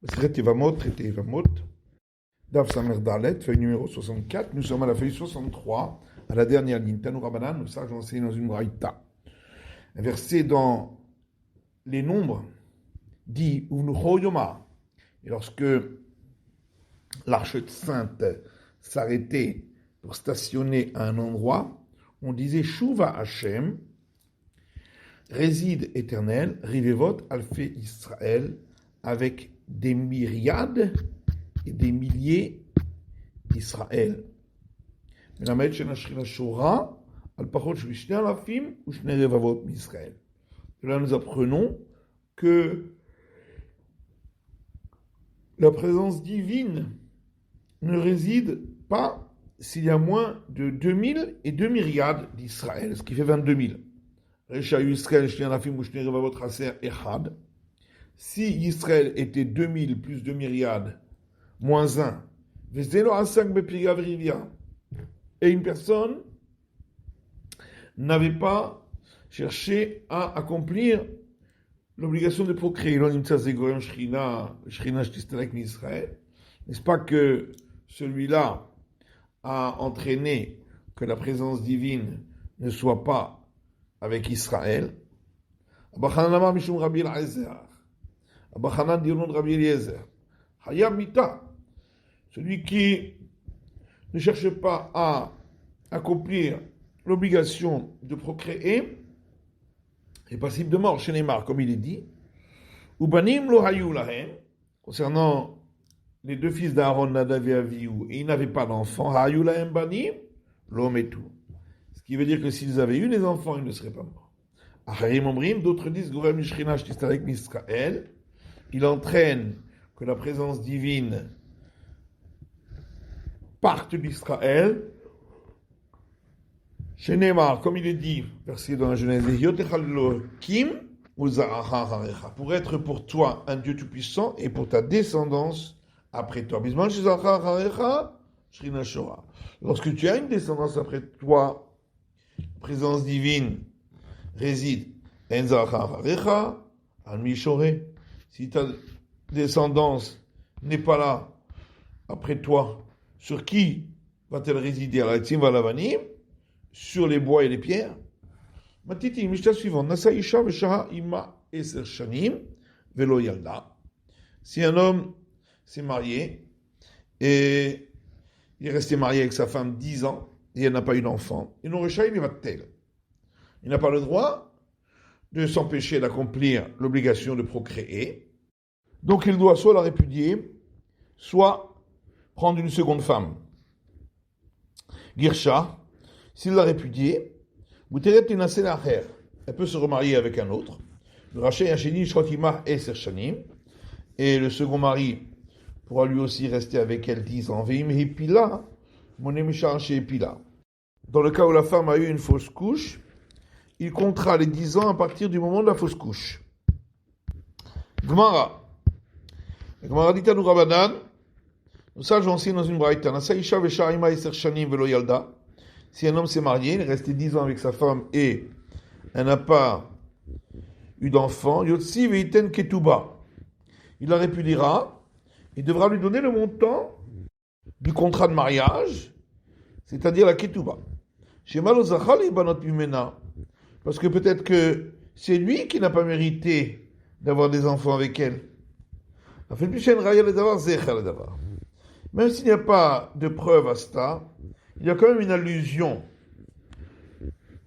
Traité Evamot, Daf Samer Dalet, feuille numéro 64. Nous sommes à la feuille 63, à la dernière ligne. Tanu Rabanan, nous sages enseignés dans une braïta. Un verset dans les nombres dit Unucho Yoma. Et lorsque l'arche sainte s'arrêtait pour stationner à un endroit, on disait Shuva Hashem, réside éternel, Rivevot Alfé Israël, avec des myriades et des milliers d'Israël. Là, nous apprenons que la présence divine ne réside pas s'il y a moins de 2000 et 2 myriades d'Israël, ce qui fait 22 000. Si Israël était 2000 plus 2 myriades, moins 1, et une personne n'avait pas cherché à accomplir l'obligation de procréer. N'est-ce pas que celui-là a entraîné que la présence divine ne soit pas avec Israël? Abachanan dit au nom de Rabbi Eliezer, Hayab Mita, celui qui ne cherche pas à accomplir l'obligation de procréer est passible de mort chez Neymar, comme il est dit. Ubanim lo hayu lahem, concernant les deux fils d'Aaron, Nadav et Avihu, et ils n'avaient pas d'enfants, hayu lahem banim lo metu. Ce qui veut dire que s'ils avaient eu des enfants, ils ne seraient pas morts. Acharim omrim, d'autres disent Gorem Mishchina shtistarek Misraël, il entraîne que la présence divine parte d'Israël. Chez Neymar, comme il est dit, verset dans la Genèse, pour être pour toi un Dieu tout-puissant et pour ta descendance après toi. Lorsque tu as une descendance après toi, présence divine réside. Si ta descendance n'est pas là après toi, sur qui va-t-elle résider? Sur les bois et les pierres. Matiti, Mishnah suivante. Nasa Isha Veshaha Ima Eser Shanim Velo Yalda. Si un homme s'est marié et il est resté marié avec sa femme 10 ans et elle n'a pas eu d'enfant, il n'a pas le droit de s'empêcher d'accomplir l'obligation de procréer. Donc il doit soit la répudier, soit prendre une seconde femme. Girsha, s'il l'a répudiée, elle peut se remarier avec un autre. Et le second mari pourra lui aussi rester avec elle 10 ans. Dans le cas où la femme a eu une fausse couche, il comptera les 10 ans à partir du moment de la fausse couche. Gemara. Gemara dit à nous Rabanan, nous sages enseignent dans une braïta. Si un homme s'est marié, il est resté 10 ans avec sa femme et elle n'a pas eu d'enfant, Yotsi veiten ketuba. Il la répudiera, il devra lui donner le montant du contrat de mariage, c'est-à-dire la ketuba. Parce que peut-être que c'est lui qui n'a pas mérité d'avoir des enfants avec elle. Même s'il n'y a pas de preuve à cela, il y a quand même une allusion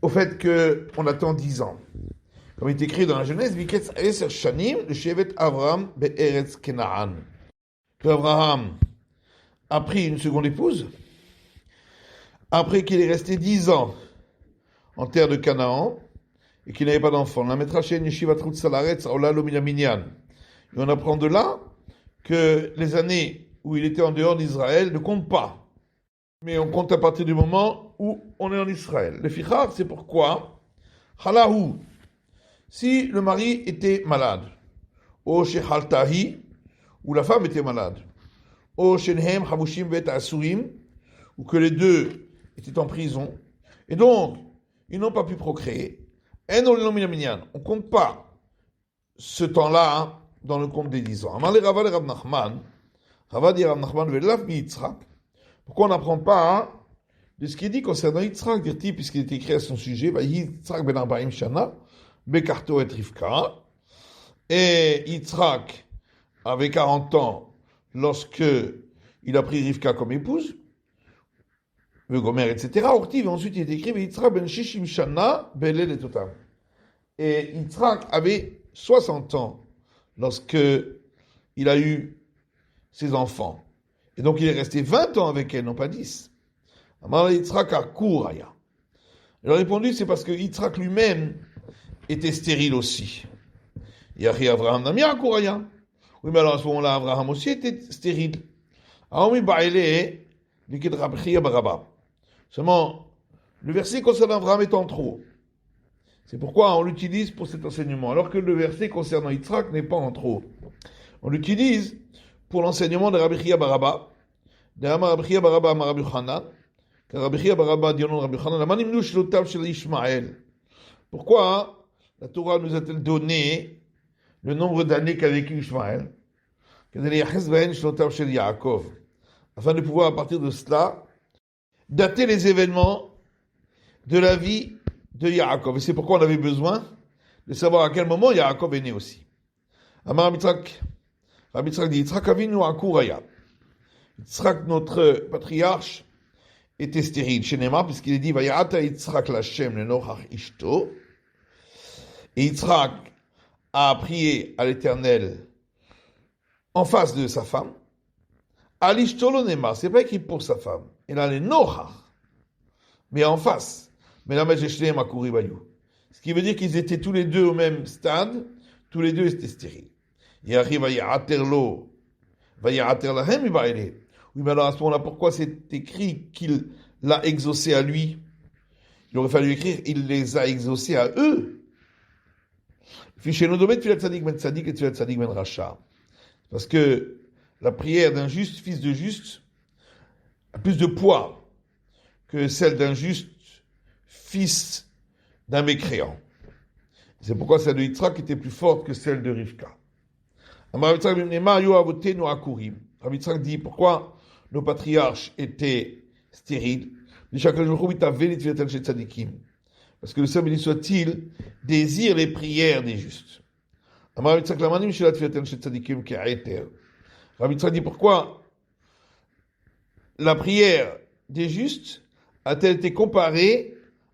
au fait qu'on attend 10 ans. Comme il est écrit dans la Genèse, Viketz Eser Shanim, le Shevet Avraham Be'eretz Kenaan. Que Abraham a pris une seconde épouse, après qu'il est resté 10 ans en terre de Canaan, et qu'il n'avait pas d'enfant. La mettra chez Yeshivat Rutz Salaretz, Aola Lomina Minyan. Et on apprend de là que les années où il était en dehors d'Israël ne comptent pas. Mais on compte à partir du moment où on est en Israël. Le fichar, c'est pourquoi, halahu, si le mari était malade, o shechaltahi, ou la femme était malade, o shenhem havushim vet asurim, ou que les deux étaient en prison, et donc ils n'ont pas pu procréer, on ne compte pas ce temps-là dans le compte des 10 ans. Amar le Rava le Rav Nachman, Rava dit Rav Nachman velaf bi Yitzhak. Pourquoi on n'apprend pas de ce qui est dit concernant Yitzhak, dit-il, puisqu'il est écrit à son sujet, va Yitzhak ben Arbaim Shana, Bekarto et Rivka. Et Yitzhak avait 40 ans lorsque il a pris Rivka comme épouse, le Gomer, etc. Ortiv, ensuite il est écrit Yitzhak ben Shishim Shana, Belel et Totam. Et Yitzhak avait 60 ans lorsque il a eu ses enfants. Et donc il est resté 20 ans avec elle, non pas 10. Amar Yitzhak a Kouraya. Il a répondu, c'est parce que Yitzhak lui-même était stérile aussi. Yahi Avraham Namia Kouraya. Oui, mais alors à ce moment-là, Avraham aussi était stérile. Aomi Baile, Likid Rabchia Baraba. Seulement, le verset concernant Avraham est en trop. C'est pourquoi on l'utilise pour cet enseignement, alors que le verset concernant Yitzhak n'est pas en trop. On l'utilise pour l'enseignement de Rabbi Chia Baraba, de Rabbi Chia Baraba à Rabbi Chanan, car Rabbi Chia Baraba dit au nom de Rabbi Chanan, la manimnu shlotav shel Ishmaël. Pourquoi la Torah nous a-t-elle donné le nombre d'années qu'a vécu Ishmaël, afin de pouvoir à partir de cela dater les événements de la vie de Yaakov. Et c'est pourquoi on avait besoin de savoir à quel moment Yaakov est né aussi. Amar Yitzhak, Rabbi Yitzhak dit Yitzhak Avinu Akuraya. Yitzhak, notre patriarche, était stérile chez Nema, puisqu'il est dit Vayata Yitzhak Lashem le Nochach Ishto. Et Yitzhak a prié à l'Éternel en face de sa femme. Alishto lo Nema, c'est pas écrit pour sa femme. Il a les Nochach, mais en face. Mais là, ce qui veut dire qu'ils étaient tous les deux au même stade, tous les deux étaient stériles. Il arrive à Ya'aterlo, va Ya'aterlahem, il va aller. Oui, mais alors à ce moment-là, pourquoi c'est écrit qu'il l'a exaucé à lui? Il aurait fallu écrire, il les a exaucés à eux. Parce que la prière d'un juste, fils de juste, a plus de poids que celle d'un juste, fils d'un mécréant. C'est pourquoi celle de Yitzhak était plus forte que celle de Rivka. Rabbi Yitzhak dit pourquoi nos patriarches étaient stériles. Parce que le Seigneur, béni soit-il, désire les prières des justes. Rabbi Yitzhak dit pourquoi la prière des justes a-t-elle été comparée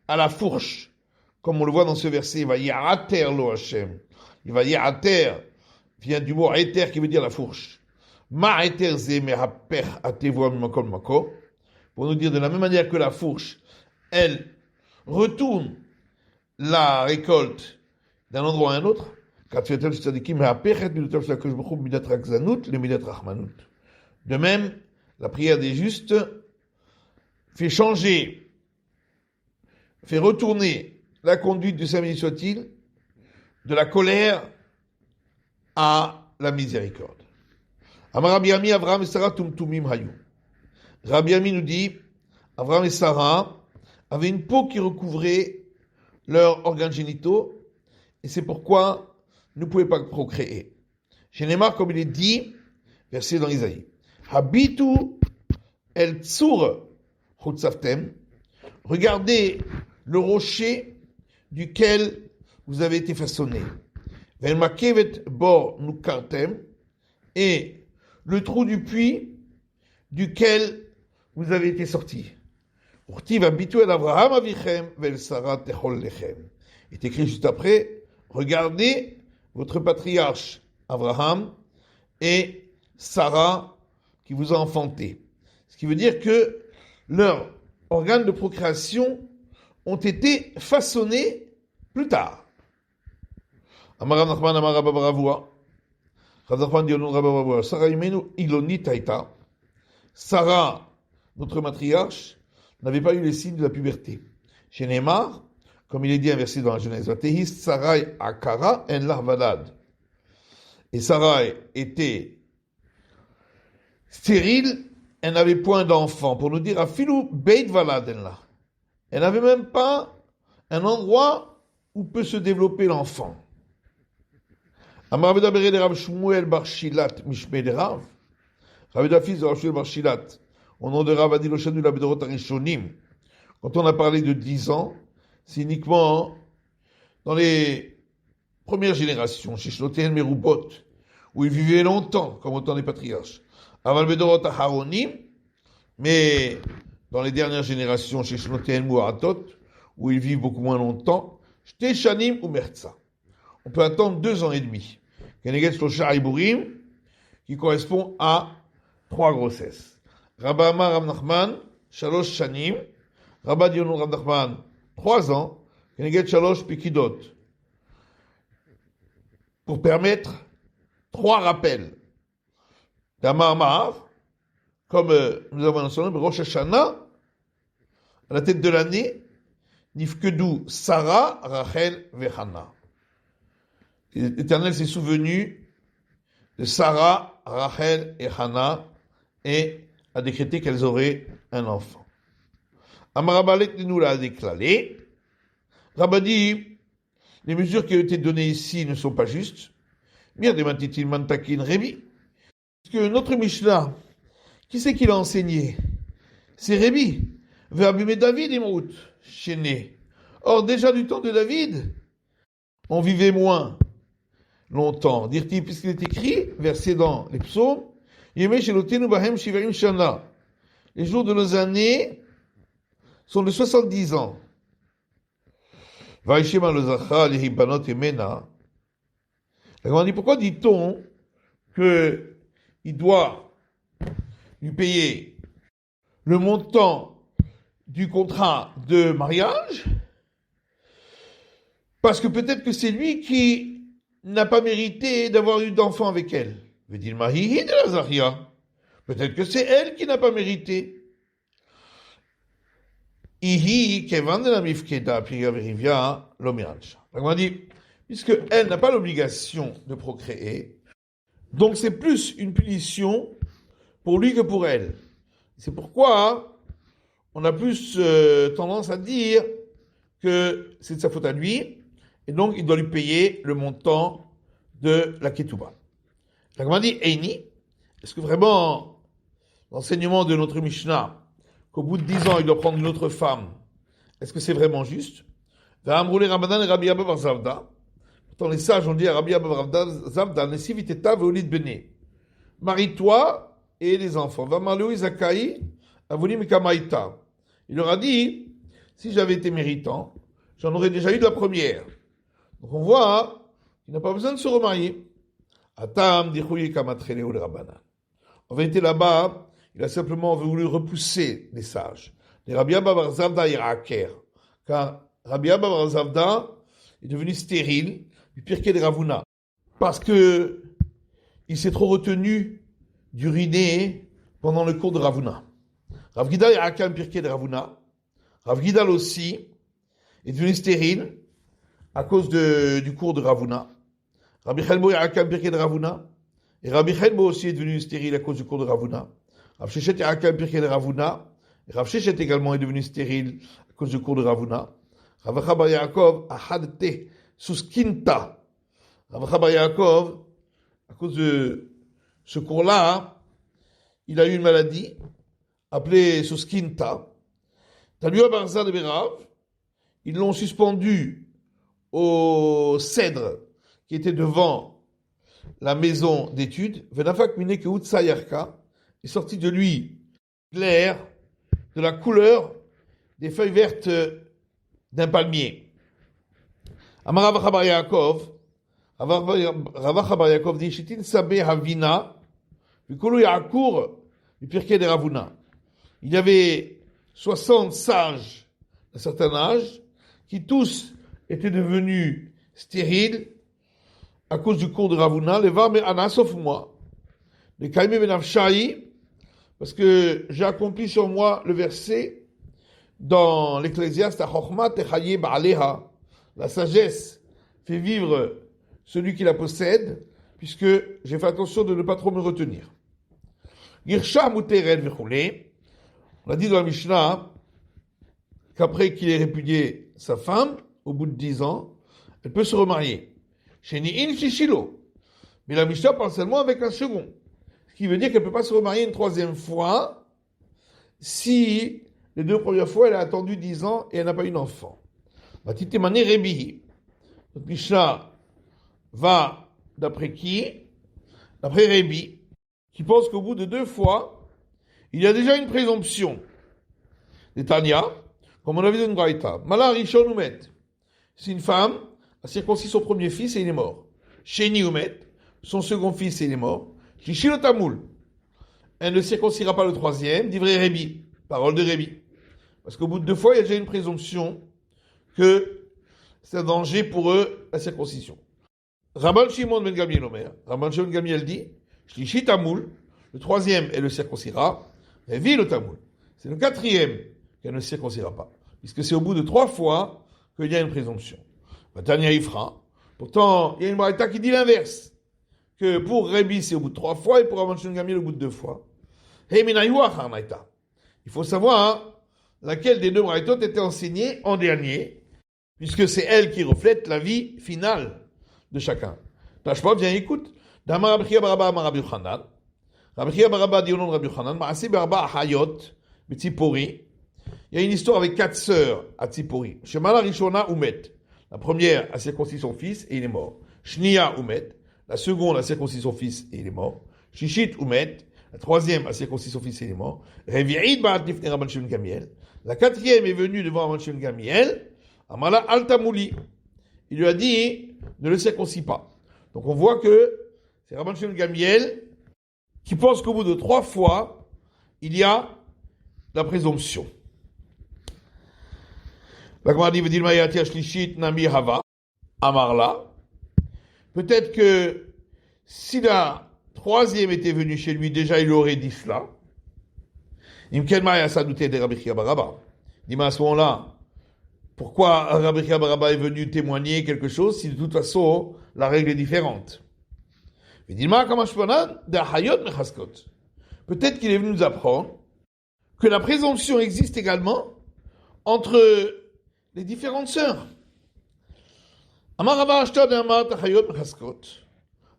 à la fourche, comme on le voit dans ce verset, il va ya'ater lo Hashem. Il va ya'ater, vient du mot ater qui veut dire la fourche. Ma'ater ze mehaper atevo mimakol mako. Pour nous dire de la même manière que la fourche, elle retourne la récolte d'un endroit à un autre. De même, la prière des justes fait changer, fait retourner la conduite du Saint béni soit-il de la colère à la miséricorde. Amar Rabbi Ami, Avraham et Sarah tumtumim hayu. Rabbi Ami nous dit, Avraham et Sarah avaient une peau qui recouvrait leurs organes génitaux, et c'est pourquoi ils ne pouvaient pas procréer. Chez Neymar, comme il est dit, verset dans Isaïe, Habitu el tsur chutzavtem, regardez le rocher duquel vous avez été façonné. Velmakevet bor nukartem, et le trou du puits duquel vous avez été sorti. Urtiv habitu el Avraham avichem vel Sarah techol lechem. Est écrit juste après, regardez votre patriarche Abraham et Sarah qui vous a enfanté. Ce qui veut dire que leurs organes de procréation ont été façonnés plus tard. Amar Nachman Amar Rabba Baravua. Rav Nachman dit au nom de Rabba Baravua, Sarah imenu ilonit haïta. Sarah, notre matriarche, n'avait pas eu les signes de la puberté. Chez Neymar, comme il est dit inversé dans la Genèse, Vatehis Sarai akara en larvalad. Et Sarai était stérile, elle n'avait point d'enfant. Pour nous dire, Afilu beit valad en la. Elle n'avait même pas un endroit où peut se développer l'enfant. Amar Aveda Bere de Rav Shmuel Bar Shilat Mishmei de Rav. Aveda fils de Rav Shmuel Bar Shilat. Au nom de Rav Adi Loshanu la Bedorot Arishonim. Quand on a parlé de 10 ans, c'est uniquement dans les premières générations, chez Shlotéen Merubot, où ils vivaient longtemps, comme au temps des patriarches. Aval Bedorot Aharonim, mais dans les dernières générations, chez Shlotéen Muaratot, où ils vivent beaucoup moins longtemps, Shte Shanim ou Mertza. On peut attendre 2 ans et demi. Keneged Shlosha Iburim, qui correspond à 3 grossesses. Rabba Amar Rav Nachman, Shalosh Shanim, Rabba Dionon Rav Nachman, 3 ans, Keneged Shalosh Pikidot. Pour permettre 3 rappels. D'Amar Amar, comme nous avons mentionné, Rosh Hashanah, à la tête de l'année, Nifkedou Sarah, Rachel, Vechana. L'Éternel s'est souvenu de Sarah, Rachel et Hana et a décrété qu'elles auraient un enfant. Amarabalek nous l'a déclaré. Rabba dit, les mesures qui ont été données ici ne sont pas justes. Bien de Matitil Mantakin Rébi. Parce que notre Mishnah, qui c'est qui l'a enseigné? C'est Rébi. Verbumé David et Mout, Chéné. Or, déjà du temps de David, on vivait moins longtemps. Dire-t-il, puisqu'il est écrit, verset dans les psaumes, Yemé Shelotenu Bahem Shivarim Shana. Les jours de nos années sont de 70 ans. Vaishema Lozacha, les Hibanot et Mena. On dit, pourquoi dit-on qu'il doit lui payer le montant du contrat de mariage? Parce que peut-être que c'est lui qui n'a pas mérité d'avoir eu d'enfant avec elle. Veut dire Mahihi de la Zaria. Peut-être que c'est elle qui n'a pas mérité. Ihi kevan de la mifkeda priya verivia lomirancha. Donc on dit, puisque elle n'a pas l'obligation de procréer, donc c'est plus une punition pour lui que pour elle. C'est pourquoi on a plus tendance à dire que c'est de sa faute à lui, et donc il doit lui payer le montant de la ketouba. La Gemara dit, Eini, est-ce que vraiment l'enseignement de notre Mishnah, qu'au bout de 10 ans il doit prendre une autre femme, est-ce que c'est vraiment juste? Pourtant les sages ont dit à Rabbi Abba Bar Zavda, Nesiviteta veolid bene, marie-toi et les enfants. Vamalou Isakai avonim kamaita. Il leur a dit, si j'avais été méritant, j'en aurais déjà eu de la première. Donc on voit qu'il n'a pas besoin de se remarier. Atam dichouye kamatrele ou le rabbanan. En vérité, là-bas, il a simplement voulu repousser les sages. Les Rabbi Abba Bar Zavda iraker. Car Rabbi Abba Bar Zavda est devenu stérile du Pirkei de Ravuna. Parce que il s'est trop retenu d'uriner pendant le cours de Ravuna. Rav Gidal iraker Pirkei de Ravuna. Rav Gidal aussi est devenu stérile à cause du cours de Ravuna. Rabbi Chelbo iraker Pirkei de Ravuna. Et Rabbi Chelbo aussi est devenu stérile à cause du cours de Ravuna. Rav Sheshet iraker Pirkei de Ravuna. Et Rav Sheshet également est devenu stérile à cause du cours de Ravuna. Rav Acha bar Yaakov ahadte suskinta. Rav Acha bar Yaakov, à cause de ce cours-là, il a eu une maladie appelée suskinta. Talua Barza de Berav, ils l'ont suspendu au cèdre qui était devant la maison d'études. Venafak mine que Utsayarka est sorti de lui l'air de la couleur des feuilles vertes d'un palmier. Amar Rav Acha bar Yaakov, Rav Acha bar Yaakov dit Shitin Sabe Havina, Vikolu Yakur, du Pirkei de Ravuna. Il y avait 60 sages d'un certain âge qui tous étaient devenus stériles à cause du cours de Ravuna. Les Var Me'ana, sauf moi. Les Kaime Benafshai, parce que j'ai accompli sur moi le verset dans l'Ecclésiaste, la sagesse fait vivre celui qui la possède, puisque j'ai fait attention de ne pas trop me retenir. On a dit dans la Mishnah qu'après qu'il ait répudié sa femme, au bout de 10 ans, elle peut se remarier. Sheni'in Shishilo. Mais la Mishnah parle seulement avec un second. Ce qui veut dire qu'elle ne peut pas se remarier une troisième fois si les deux premières fois elle a attendu 10 ans et elle n'a pas eu d'enfant. Batitemane Rebi. Notre Mishnah va d'après qui? D'après Rebi, qui pense qu'au bout de 2 fois, il y a déjà une présomption. Des Tanya, comme on a vu dans une Braïta. Mala Rishon Umet. C'est une femme, a circoncis son premier fils et il est mort. Sheni Umet, son second fils et il est mort. Shishilo Tamoul. Elle ne circoncira pas le troisième, d'ivrei Rebi. Parole de Rebi. Parce qu'au bout de 2 fois, il y a déjà une présomption que c'est un danger pour eux, la circoncision. Rabban Shimon ben Gamliel Omer. Rabban Shimon ben Gamliel dit, Shlishi Tamoul, le troisième, elle le circoncira. Revi le Tamoul. C'est le quatrième qu'elle ne circoncira pas. Puisque c'est au bout de 3 fois qu'il y a une présomption. Tanya Ifra. Pourtant, il y a une braïta qui dit l'inverse. Que pour Rebi, c'est au bout de 3 fois et pour Rabban Shimon ben Gamliel, au bout de 2 fois. Il faut savoir laquelle des 2 braïtot était enseignée en dernier, puisque c'est elle qui reflète la vie finale de chacun. Tashpot, viens, écoute. Dama Rabbi Chia Baraba Amar Rabbi Yochanan. Rabbi Chia Baraba dit au nom de Rabbi Yochanan, Maaseh Barba Hayot, Betzipori. Il y a une histoire avec 4 sœurs à Tzipori. Shemala Rishona Umet. La première a circoncis son fils et il est mort. Shnia Umet. La seconde a circoncis son fils et il est mort. Shishit Umet. La troisième a circoncis son fils et il est mort. Revi'id Ba'at Nifne Rabban Shimon Gamiel. La quatrième est venue devant Rabban Shimon Gamiel. Amala Altamouli. Il lui a dit, ne le circoncis pas. Donc on voit que c'est Rabban Shimon Gamiel qui pense qu'au bout de 3 fois, il y a la présomption. La Gemara dit, V'dilma yati ashlishit nami hava, amarla. Peut-être que si la troisième était venue chez lui, déjà il aurait dit cela. Imken maya sadouté de Rabbi Chia Baraba. Dis-moi à ce moment-là, pourquoi Rabbi Chia Baraba est venu témoigner quelque chose si de toute façon la règle est différente? Peut-être qu'il est venu nous apprendre que la présomption existe également entre les différentes sœurs.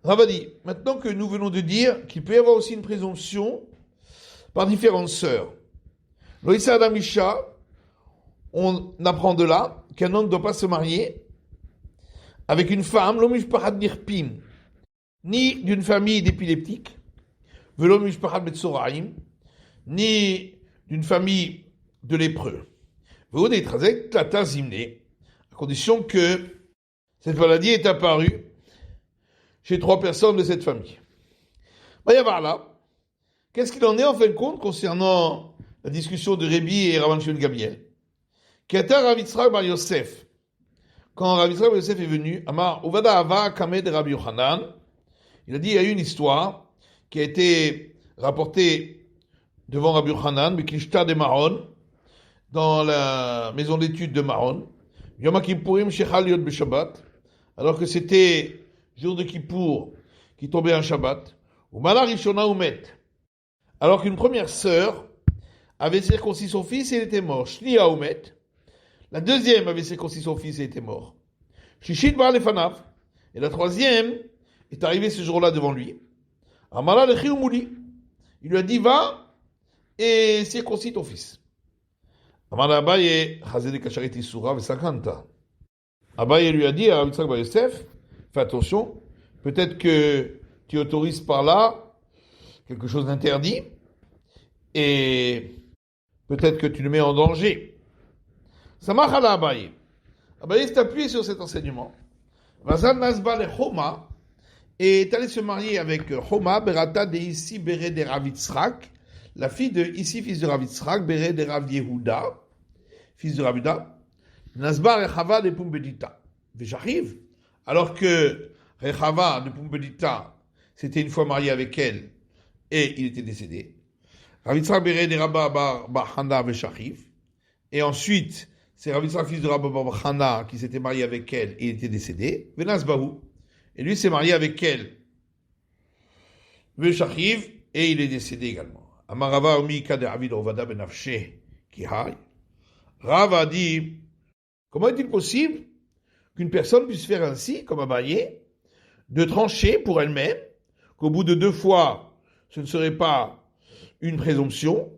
Rava dit, maintenant que nous venons de dire qu'il peut y avoir aussi une présomption par différentes sœurs, Loïsa Adamisha, on apprend de là qu'un homme ne doit pas se marier avec une femme, l'homish parad nirpim, ni d'une famille d'épileptiques, l'homish parad betsoraim, ni d'une famille de lépreux. À condition que cette maladie est apparue chez 3 personnes de cette famille. Là, qu'est-ce qu'il en est en fin de compte concernant la discussion de Rebi et Rabban Shimon Gamiel? Kata Rav Yitzchak bar Yosef. Quand Rav Yitzchak bar Yosef est venu, Amar Uvada Ava Kamed Rabbi Yochanan, il a dit il y a eu une histoire qui a été rapportée devant Rabbi Yochanan, Beklishta de Maron, dans la maison d'études de Maron, Yom Kippourim Shechal Yot B'Shabbat, alors que c'était jour de Kippour qui tombait un Shabbat, ou Mala Rishona Umet, alors qu'une première sœur avait circoncis son fils et il était mort. Shnia Umet, la deuxième avait circoncis son fils et était mort. Shishit Baal Lefanav, et la troisième est arrivée ce jour-là devant lui. Amala Lechi Umuli, il lui a dit va et circoncis ton fils. Amala Abaye Chazé de Kacharit Isura Vesakanta. Abaye lui a dit à Rav Yitzchak bar Yosef, fais attention, peut-être que tu autorises par là quelque chose d'interdit et peut-être que tu le mets en danger. Samachala Abaye. Abaye s'est appuyé sur cet enseignement. Vazal Nazba le Choma et est allé se marier avec Choma, Berata de Issi Bere de Rav Yitzchak, la fille de Issi, fils de Rav Yitzchak, Bere de Rav Yehuda, fils de Rav Yehuda, Nazba Rechava de Pumbedita. J'arrive, alors que Rechava de Pumbedita s'était une fois marié avec elle et il était décédé. Rav Yitzchak Bere de Rabba bar Hana Veshachiv. Et ensuite, c'est Rav Yitzchak, fils de Rabba bar Hana, qui s'était marié avec elle et il était décédé. Venasbahu. Et lui s'est marié avec elle. Veshachiv. Et il est décédé également. Amarava Omi Kader Avid Ovada Benafshe Kihai. Rav a dit, comment est-il possible qu'une personne puisse faire ainsi, comme Abaye, de trancher pour elle-même qu'au bout de 2 fois, ce ne serait pas une présomption,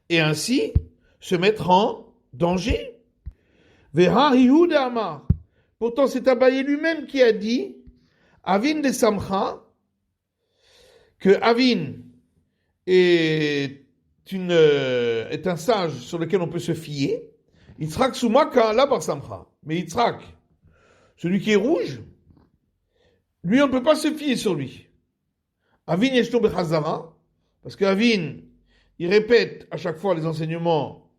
et ainsi se mettre en danger. Vera Rihu Amar. Pourtant, c'est Abaye lui-même qui a dit, Avin de Samcha, que Avin est un sage sur lequel on peut se fier. Yitzhak Sumaka la bar Samcha. Mais Yitzhak, celui qui est rouge, lui, on ne peut pas se fier sur lui. Avin Yeshto Bechazara, parce qu'Avin, il répète à chaque fois les enseignements,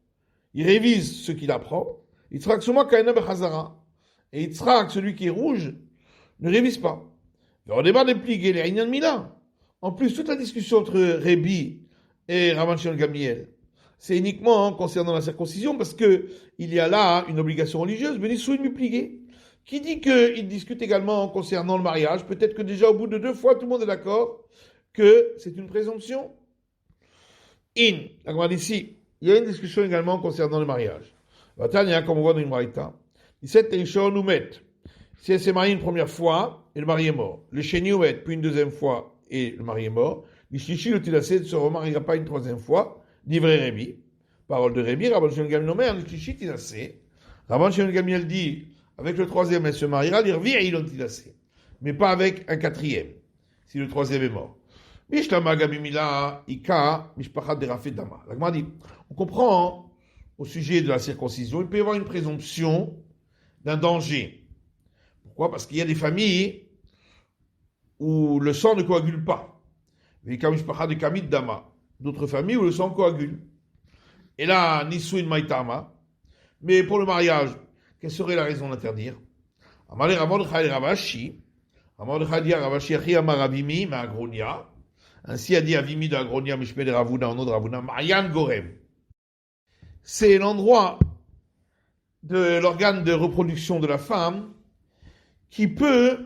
il révise ce qu'il apprend. Yitzhak Sumaka ena Bechazara. Et Yitzhak, celui qui est rouge, ne révise pas. On débat des pligués, les Inyan Mila. En plus, toute la discussion entre Rébi et Rabban Shimon Gamliel, c'est uniquement concernant la circoncision, parce qu'il y a là une obligation religieuse, mais les mi pligués. Qui dit qu'il discute également concernant le mariage? Peut-être que déjà au bout de 2 fois, tout le monde est d'accord que c'est une présomption. La Gemara dit ici, il y a une discussion également concernant le mariage. Vatania, comme on voit dans une braïta, 17 Rishon ou Met. Si elle s'est mariée une première fois, et le mari est mort. Le Sheni ou Met, puis une deuxième fois, et le mari est mort. L'Ishlishi, le Tilassé, ne se remariera pas une troisième fois. Livré Rébi. Parole de Rébi, Rabban Shimon Gamliel nommé, l'Ishlishi Tilassé. Rabban Shimon Gamliel dit, avec le troisième, elle se mariera, l'Irvi et Ilon Tilassé. Mais pas avec un quatrième, si le troisième est mort. Mishlama Gabimila, Ika, Mishpachat de Rafet Dama. La Gemara dit, on comprend, au sujet de la circoncision, il peut y avoir une présomption d'un danger. Pourquoi? Parce qu'il y a des familles où le sang ne coagule pas. De Kamid Dama. D'autres familles où le sang coagule. Et là, Nisuin Maitama. Mais pour le mariage, quelle serait la raison d'interdire? Amale Ramordchai Ravashi. Ramordchai dit Ravashi Achi Amar Avimi ma Agronia. Ainsi a dit Avimi de Agronia Mishme de Ravuna en nom de Ravuna Marian Gorem. C'est l'endroit de l'organe de reproduction de la femme qui peut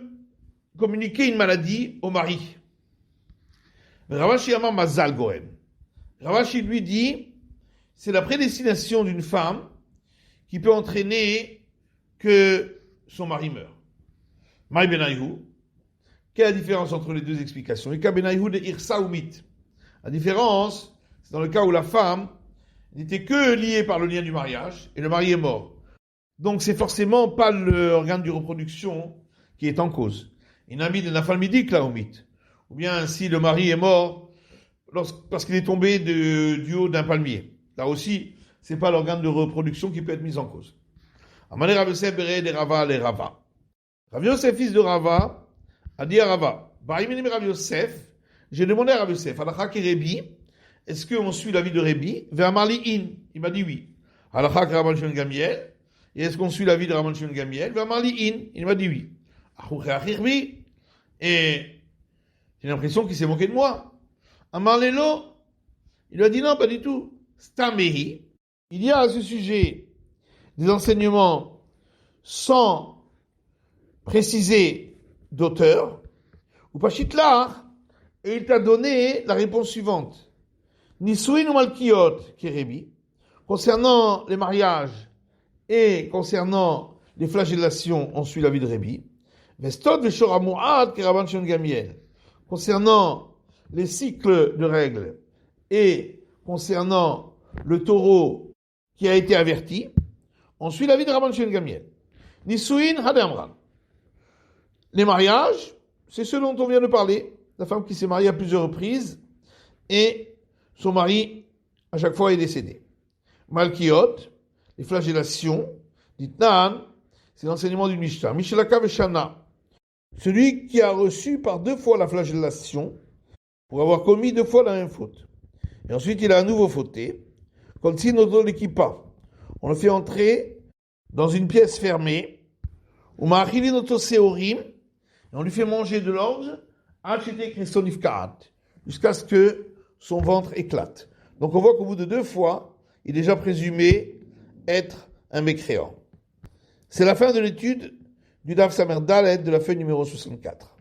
communiquer une maladie au mari. Ravashi Amar Mazal Gorem. Ravashi lui dit, c'est la prédestination d'une femme qui peut entraîner que son mari meure. Maï Benayhu. Quelle est la différence entre les deux explications? Ika Benayhu de Irsa ou Mit. La différence, c'est dans le cas où la femme n'était que liée par le lien du mariage et le mari est mort. Donc c'est forcément pas l'organe de reproduction qui est en cause. Inami de Nafalmidik la Mit. Ou bien si le mari est mort parce qu'il est tombé du haut d'un palmier. Là aussi, c'est pas l'organe de reproduction qui peut être mis en cause. Amane Rav Yosef bere de Rava le Rava. Rav Yosef, fils de Rava, a dit à Rava, Baïminim Rav Yosef, j'ai demandé à Rav Yosef, Halakha ki Rebi, est-ce qu'on suit l'avis de Rebi? Ve'amarli in, il m'a dit oui. Halakha ki Rabban Shimon Gamliel, et est-ce qu'on suit l'avis de Rabban Shimon Gamliel? Ve'amarli in, il m'a dit oui. Achouche achirbi, et j'ai l'impression qu'il s'est moqué de moi. Amarlelo, il lui a dit non, pas du tout. Stamehi, il y a à ce sujet des enseignements sans préciser d'auteur, ou Pashitlar, et il t'a donné la réponse suivante. Nisuin ou Malkiot, Kérébi, concernant les mariages et concernant les flagellations, on suit l'avis de Rébi. Vestod de Shoramuad, Keraban Shon Gamiel, concernant les cycles de règles et concernant le taureau qui a été averti, on suit l'avis de Rabban Shimon Gamiel. Nisuin Hadamran. Les mariages, c'est ce dont on vient de parler. La femme qui s'est mariée à plusieurs reprises et son mari, à chaque fois, est décédé. Malkiot, les flagellations, Ditnan, c'est l'enseignement du Mishnah. Mishlaka Veshana. Celui qui a reçu par 2 fois la flagellation pour avoir commis 2 fois la même faute. Et ensuite, il a à nouveau fauté. Comme si notre l'équipa. On le fait entrer dans une pièce fermée. Ou ma'achili notre séorim. Et on lui fait manger de l'orge. Jusqu'à ce que son ventre éclate. Donc on voit qu'au bout de 2 fois, il est déjà présumé être un mécréant. C'est la fin de l'étude du Daf Samer Dalet de la feuille numéro 64.